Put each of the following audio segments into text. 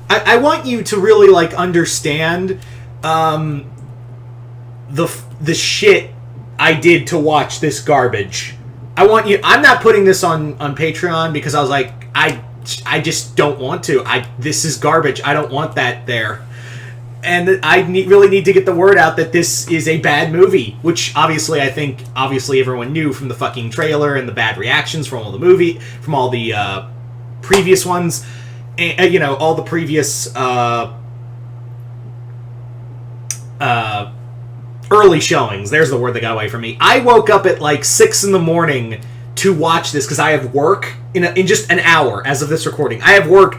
I want you to really, like, understand the shit I did to watch this garbage. I'm not putting this on Patreon because I was like, I just don't want to. This is garbage. I don't want that there. And I really need to get the word out that this is a bad movie, which obviously everyone knew from the fucking trailer and the bad reactions from all the previous ones, and all the previous early showings. There's the word that got away from me. I woke up at like 6 a.m. to watch this because I have work in just an hour as of this recording. I have work,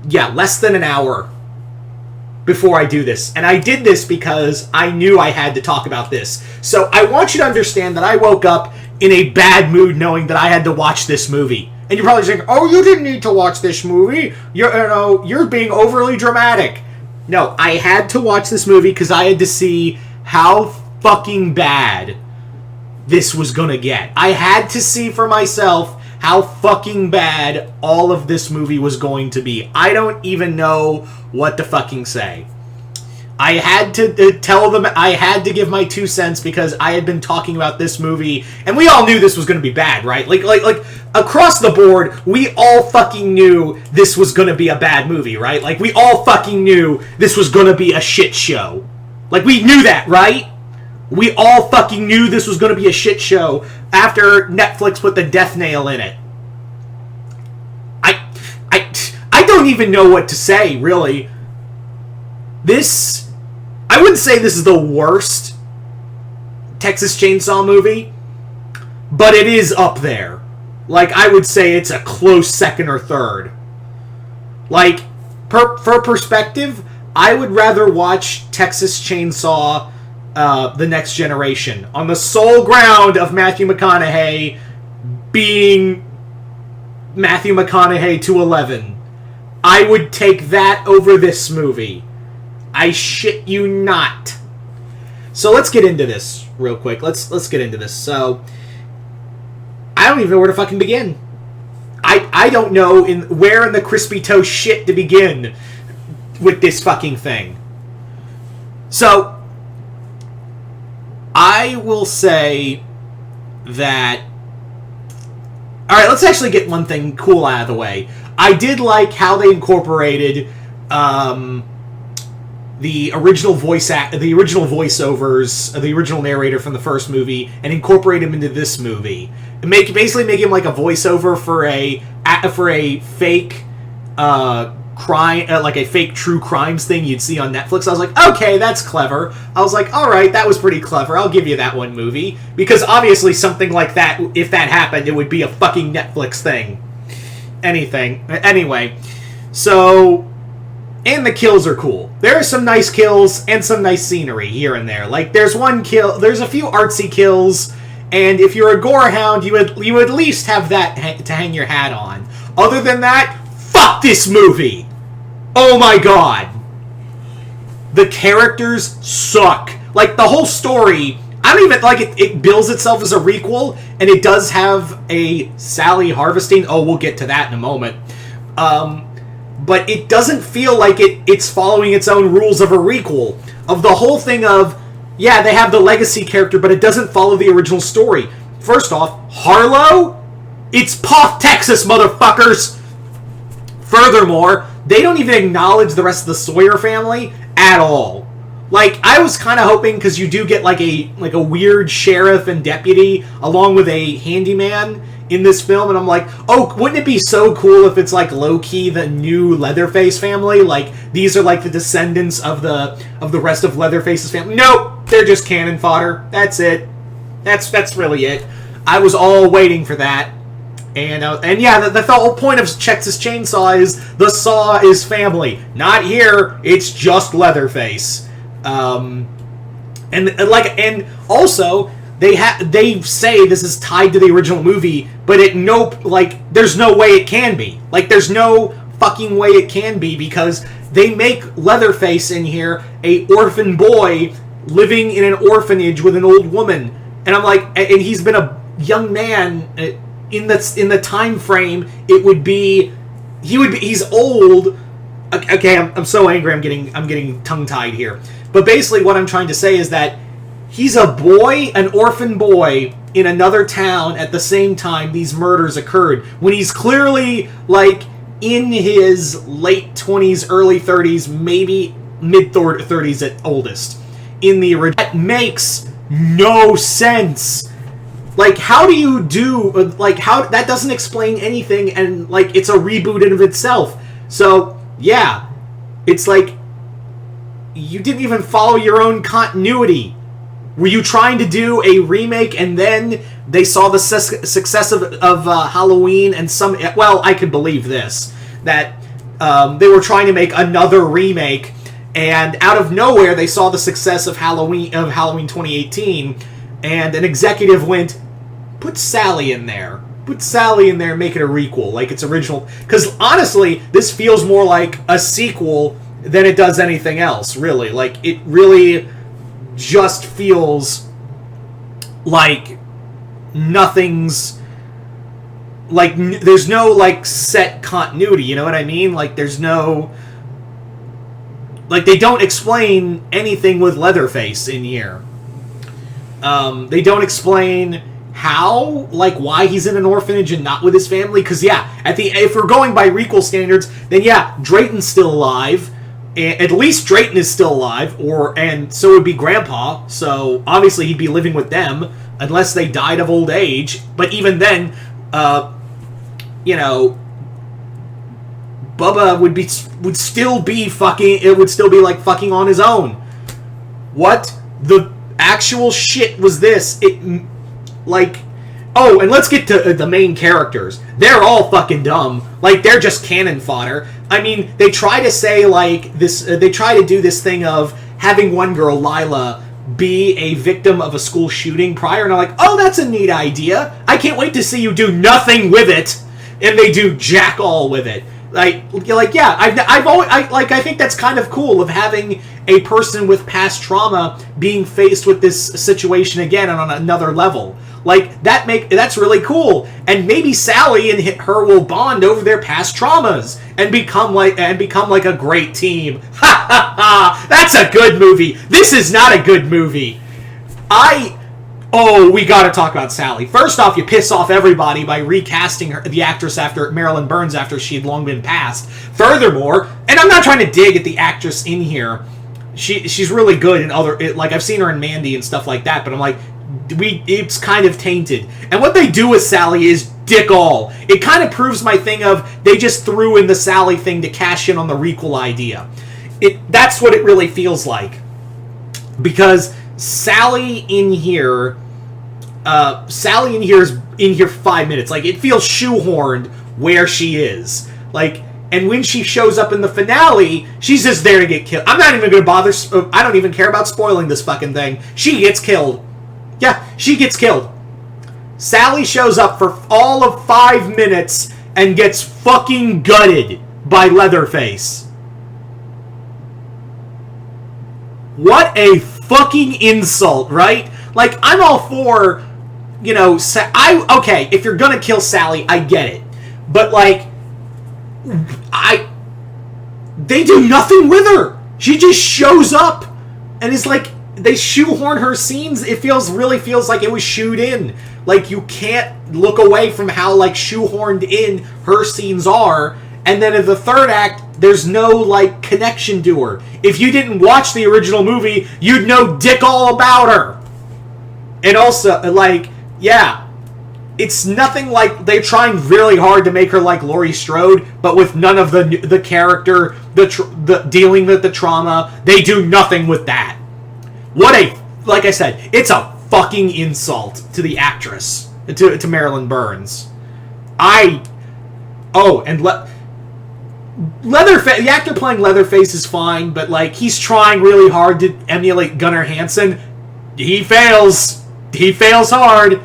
less than an hour before I do this. And I did this because I knew I had to talk about this. So I want you to understand that I woke up in a bad mood knowing that I had to watch this movie. And you're probably saying, oh, you didn't need to watch this movie. You're being overly dramatic. No, I had to watch this movie because I had to see how fucking bad this was gonna get. I had to see for myself how fucking bad all of this movie was going to be. I don't even know what to fucking say. I had to tell them, I had to give my 2 cents because I had been talking about this movie, and we all knew this was going to be bad, right? Like across the board, we all fucking knew this was going to be a bad movie, right? Like, we all fucking knew this was going to be a shit show. Like, we knew that, right? We all fucking knew this was going to be a shit show after Netflix put the death nail in it. I don't even know what to say, really. I wouldn't say this is the worst Texas Chainsaw movie, but it is up there. Like, I would say it's a close second or third. Like, for perspective, I would rather watch Texas Chainsaw The Next Generation on the sole ground of Matthew McConaughey being Matthew McConaughey to 11. I would take that over this movie. I shit you not. So let's get into this real quick. Let's get into this. So I don't even know where to fucking begin. I don't know where in the crispy toast shit to begin with this fucking thing. So I will say that... Alright, let's actually get one thing cool out of the way. I did like how they incorporated the original voiceovers, the original narrator from the first movie, and incorporate him into this movie. And basically make him like a voiceover for a fake crime, like a fake true crimes thing you'd see on Netflix. I was like, okay, that's clever. I was like, all right, that was pretty clever. I'll give you that one, movie, because obviously something like that, if that happened, it would be a fucking Netflix thing. Anyway, so, and the kills are cool. There are some nice kills and some nice scenery here and there. Like, there's a few artsy kills, and if you're a gore hound, you would at least have that to hang your hat on. Other than that, fuck this movie! Oh my god! The characters suck. Like, the whole story, I don't even, like, it bills itself as a requel, and it does have a Sally harvesting. Oh, we'll get to that in a moment. But it doesn't feel like it's following its own rules of a requel. Of the whole thing of, yeah, they have the legacy character, but it doesn't follow the original story. First off, Harlow? It's Poth, Texas, motherfuckers! Furthermore, they don't even acknowledge the rest of the Sawyer family at all. Like, I was kind of hoping, because you do get like a weird sheriff and deputy along with a handyman in this film, and I'm like, oh, wouldn't it be so cool if it's like low-key the new Leatherface family? Like, these are like the descendants of the rest of Leatherface's family. Nope, they're just cannon fodder. That's it. That's really it. I was all waiting for that. And yeah, the whole point of Texas Chainsaw is the Saw is family. Not here. It's just Leatherface. And also they say this is tied to the original movie, but there's no way it can be. Like, there's no fucking way it can be, because they make Leatherface in here a orphan boy living in an orphanage with an old woman, and I'm like, and he's been a young man. In the time frame, he's old, Okay, I'm so angry. I'm getting tongue-tied here. But basically, what I'm trying to say is that he's a boy, an orphan boy, in another town at the same time these murders occurred. When he's clearly, like, in his late 20s, early 30s, maybe mid-30s at oldest. In the original. That makes no sense. Like, how do you do... Like, how... That doesn't explain anything, and, like, it's a reboot in of itself. So... Yeah, it's like, you didn't even follow your own continuity. Were you trying to do a remake and then they saw the success of Halloween and some... Well, I could believe this. That they were trying to make another remake and out of nowhere they saw the success of Halloween 2018 and an executive went, put Sally in there. Put Sally in there and make it a requel, like its original... Because, honestly, this feels more like a sequel than it does anything else, really. Like, it really just feels like nothing's... Like, there's no, like, set continuity, you know what I mean? Like, there's no... Like, they don't explain anything with Leatherface in here. They don't explain... how, like, why he's in an orphanage and not with his family, because, yeah, if we're going by requel standards, then, yeah, Drayton's still alive, at least Drayton is still alive, and so would be Grandpa, so, obviously, he'd be living with them, unless they died of old age, but even then, you know, Bubba would still be like, fucking on his own. What the actual shit was this? Like, oh, and let's get to the main characters. They're all fucking dumb. Like, they're just cannon fodder. I mean, they try to say, like, this... they try to do this thing of having one girl, Lila, be a victim of a school shooting prior, and I'm like, oh, that's a neat idea. I can't wait to see you do nothing with it. And they do jack all with it. Like yeah, I think that's kind of cool of having a person with past trauma being faced with this situation again on another level. Like, that's really cool. And maybe Sally and her will bond over their past traumas and become like a great team. Ha ha ha! That's a good movie. This is not a good movie. Oh, we gotta talk about Sally. First off, you piss off everybody by recasting the actress after Marilyn Burns after she had long been passed. Furthermore, and I'm not trying to dig at the actress in here. She's really good in other... like, I've seen her in Mandy and stuff like that, but I'm like, it's kind of tainted. And what they do with Sally is dick all. It kind of proves my thing of they just threw in the Sally thing to cash in on the requel idea. That's what it really feels like. Because Sally in here is in here 5 minutes. Like, it feels shoehorned where she is. Like, and when she shows up in the finale, she's just there to get killed. I'm not even going to bother... I don't even care about spoiling this fucking thing. She gets killed. Yeah, she gets killed. Sally shows up for all of 5 minutes and gets fucking gutted by Leatherface. What a fucking insult, right? Like, I'm all for, you know, okay, if you're gonna kill Sally, I get it. But, like, they do nothing with her. She just shows up and is like, they shoehorn her scenes. It really feels like it was shooed in. Like, you can't look away from how, like, shoehorned in her scenes are. And then in the third act, there's no, like, connection to her. If you didn't watch the original movie, you'd know dick all about her. And also, like, yeah, it's nothing like they're trying really hard to make her like Laurie Strode, but with none of the character, the dealing with the trauma. They do nothing with that. Like I said, it's a fucking insult to the actress, to Marilyn Burns. Leatherface, the actor playing Leatherface is fine, but, like, he's trying really hard to emulate Gunnar Hansen. He fails. He fails hard.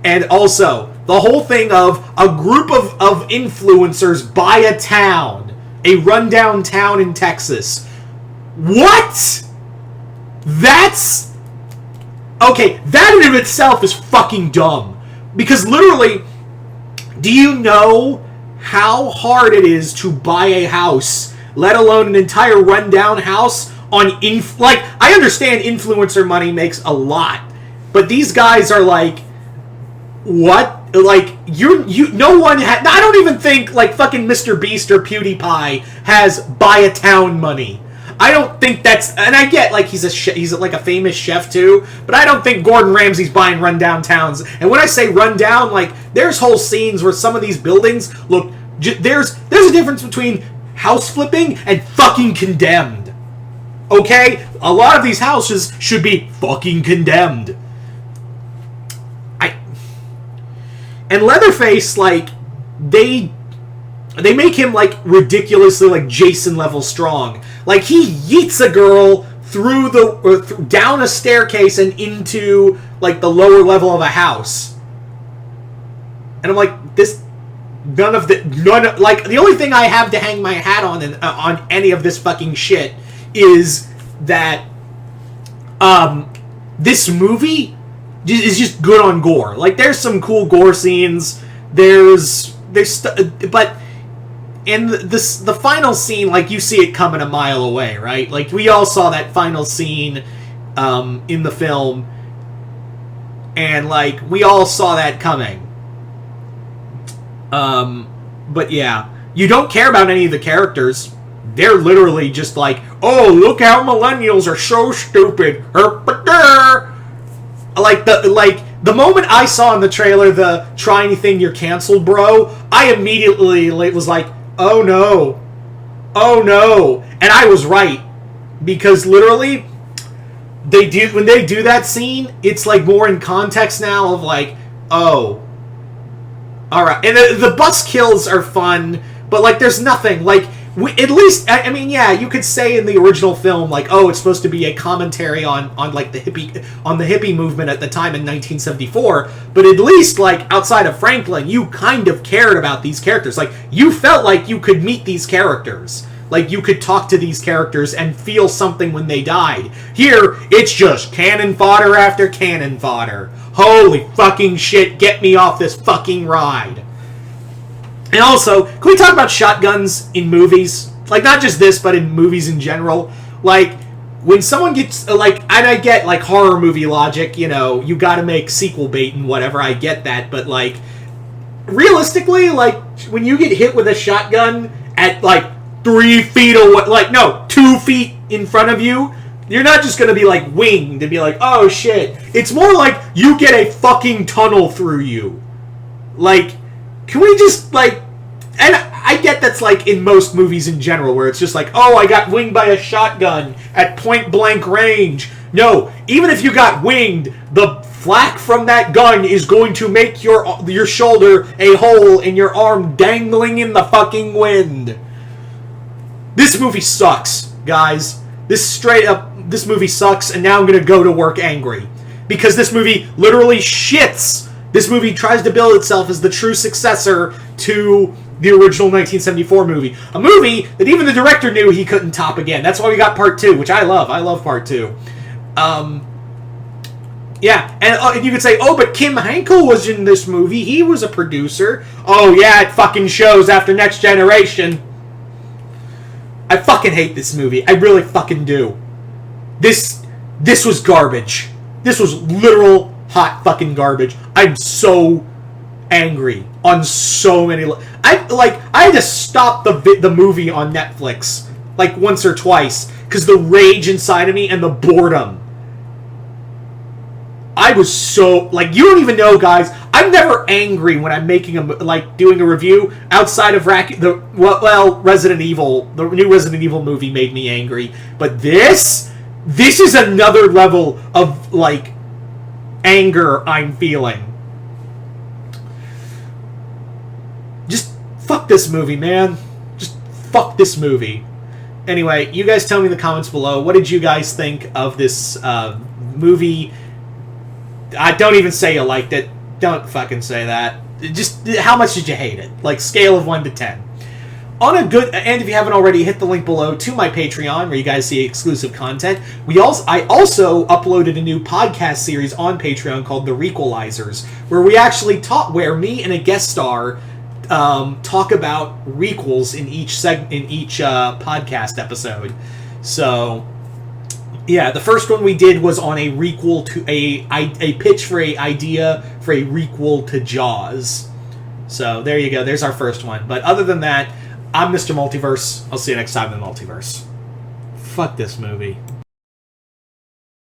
And also, the whole thing of a group of influencers buy a town, a rundown town in Texas. What? That's... okay, that in and of itself is fucking dumb. Because literally, do you know how hard it is to buy a house let alone an entire rundown house on like, I understand influencer money makes a lot, but these guys are like, what? Like, no one I don't even think, like, fucking Mr. Beast or PewDiePie has buy a town money. I don't think that's, and I get, like, he's like a famous chef too, but I don't think Gordon Ramsay's buying rundown towns. And when I say rundown, like, there's whole scenes where some of these buildings look, there's a difference between house flipping and fucking condemned. Okay? A lot of these houses should be fucking condemned. And Leatherface, like, they make him, like, ridiculously, like, Jason level strong. Like, he yeets a girl through down a staircase and into, like, the lower level of a house. And I'm like, like, the only thing I have to hang my hat on any of this fucking shit is that, this movie is just good on gore. Like, there's some cool gore scenes. But in the final scene, like, you see it coming a mile away, right? Like, we all saw that final scene in the film, and, like, we all saw that coming. But yeah, you don't care about any of the characters. They're literally just like, oh, look how millennials are so stupid. Like, the moment I saw in the trailer the try anything, you're canceled, bro, I immediately was like, oh no. And I was right. Because literally, when they do that scene, it's like more in context now of like, oh. Alright. And the bus kills are fun, but like, there's nothing, like, at least, I mean, yeah, you could say in the original film, like, oh, it's supposed to be a commentary on like the hippie movement at the time in 1974, but at least, like, outside of Franklin, you kind of cared about these characters. Like, you felt like you could meet these characters. Like, you could talk to these characters and feel something when they died. Here, it's just cannon fodder after cannon fodder. Holy fucking shit, get me off this fucking ride. And also, can we talk about shotguns in movies? Like, not just this, but in movies in general. Like, when someone gets, like, and I get, like, horror movie logic, you know, you gotta make sequel bait and whatever, I get that, but, like, realistically, like, when you get hit with a shotgun at, like, 3 feet away, like, no, 2 feet in front of you, you're not just gonna be, like, winged and be like, oh, shit. It's more like you get a fucking tunnel through you. Like, can we just, like... And I get that's, like, in most movies in general, where it's just like, oh, I got winged by a shotgun at point-blank range. No, even if you got winged, the flak from that gun is going to make your shoulder a hole and your arm dangling in the fucking wind. This movie sucks, guys. This movie sucks, and now I'm gonna go to work angry. Because this movie literally shits. This movie tries to build itself as the true successor to the original 1974 movie. A movie that even the director knew he couldn't top again. That's why we got part 2, which I love. I love part 2. Yeah, and you could say, oh, but Kim Henkel was in this movie. He was a producer. Oh, yeah, it fucking shows after Next Generation. I fucking hate this movie. I really fucking do. This was garbage. This was literal hot fucking garbage. I'm so angry on so many... I had to stop the movie on Netflix, like, once or twice, because the rage inside of me and the boredom. I was so... Like, you don't even know, guys. I'm never angry when I'm making doing a review outside of Resident Evil. The new Resident Evil movie made me angry. But this is another level of, like, anger I'm feeling. Just fuck this movie, man. Just fuck this movie. Anyway, you guys tell me in the comments below, what did you guys think of this movie? Don't even say you liked it. Don't fucking say that. Just, how much did you hate it? Like, scale of 1 to 10. And if you haven't already, hit the link below to my Patreon, where you guys see exclusive content. I also uploaded a new podcast series on Patreon called The Requalizers, where we actually where me and a guest star talk about requels in each podcast episode. So, yeah, the first one we did was on a requel to a pitch for a idea for a requel to Jaws. So there you go. There's our first one. But other than that, I'm Mr. Multiverse. I'll see you next time in the Multiverse. Fuck this movie.